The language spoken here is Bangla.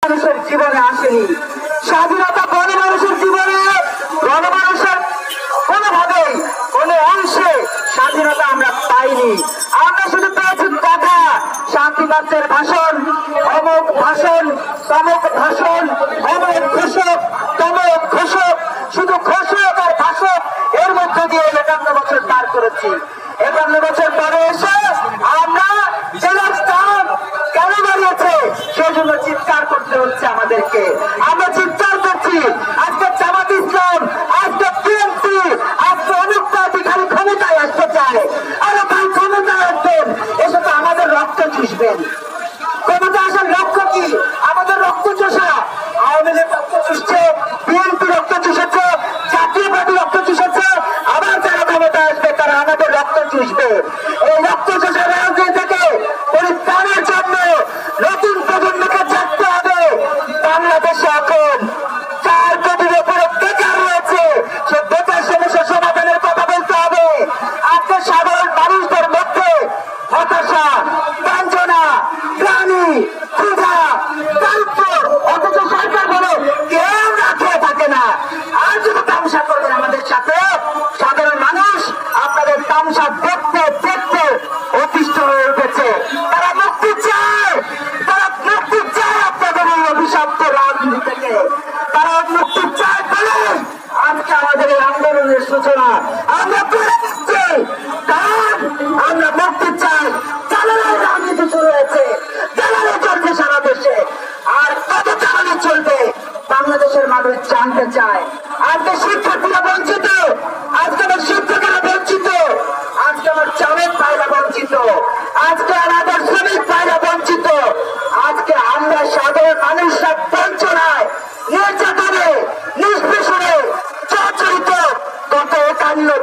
মানুষের জীবনে আসেনি। স্বাধীনতা গণমানুষের জীবনে, গণমানুষের কোনোভাবেই কোনো অংশে স্বাধীনতা আমরা পাইনি। আমরা শুধু পেয়েছি কথা, শান্তিবাচ্যের ভাষণ, অমুক ভাষণ, তমুক ভাষণ, অমুক ঘোষক, তমুক ঘোষক, শুধু ঘোষক আর ভাষক, এর মধ্যে দিয়ে 51 বছর পার করেছি। 51 বছর পরে এসে আমরা জেলার স্থান কেন দাঁড়িয়েছে সেজন্য চিৎকার করতে হচ্ছে আমাদেরকে। আমরা চিৎকার করছি, আজকে জামাত ইসলাম, আজকে বিএনপি, আজকে অনেক পার্টি খালি ক্ষমতায় আসতে চায়। আরে ভাই, ক্ষমতায় আসবেন, এসে তো আমাদের রক্ত চুষবেন। ক্ষমতা আসার লক্ষ্য কি? আমাদের রক্ত চুষা। আওয়ামী লীগ রক্ত চুষছে, বিএনপি রক্ত চুষেছে, জাতীয় পার্টি রক্ত চুষেছে, আবার যারা ক্ষমতা আসবে তারা আমাদের রক্ত চুষবে। এই রক্ত চুষা রাজনীতি থেকে পরিত্রাণের জন্য নতুন প্রজন্মকে জাগতে হবে। বাংলাদেশে এখন 4 কোটির উপরে বেকার রয়েছে, সে বেকার সমস্যা সমাধানের কথা বলতে হবে। আজকে সাধারণ মানুষদের মধ্যে হতাশা, বঞ্চনা, গ্লানি, ক্ষুধা, দারিদ্র, অথচ সরকার বলে কেউ না খেয়ে থাকে না। আর যদি তামসা করবেন আমাদের সাথে, সাধারণ মানুষ আপনাদের তামসা দেখতে দেখতে অতিষ্ঠ হয়ে উঠেছে। তারা মুক্তি চায়, তারা মুক্তি চায় আপনাদের এই অভিশপ্ত রাজনীতি থেকে। তারা মুক্তি চায় বলে আজকে আমাদের এই আন্দোলনের সূচনা আমরা করে দিচ্ছি। কারণ আমরা মুক্তি চাই। চালানোর রাজনীতি শুরু হয়েছে, চালানো চলছে সারা দেশে। আর কত চালানো চলবে বাংলাদেশের মানুষ জানতে চায়। আজকে শিক্ষার্থীরা বঞ্চিত, আজকে আমার শিক্ষকেরা বঞ্চিত, আজকে আমার চালের পায়রা বঞ্চিত, আজকে আমাদের শ্রমিক পায়রা বঞ্চিত, আজকে আমরা সাধারণ মানুষরা বঞ্চনায়, নির্যাতনে, নিষ্পেষণে জর্জরিত। গত 51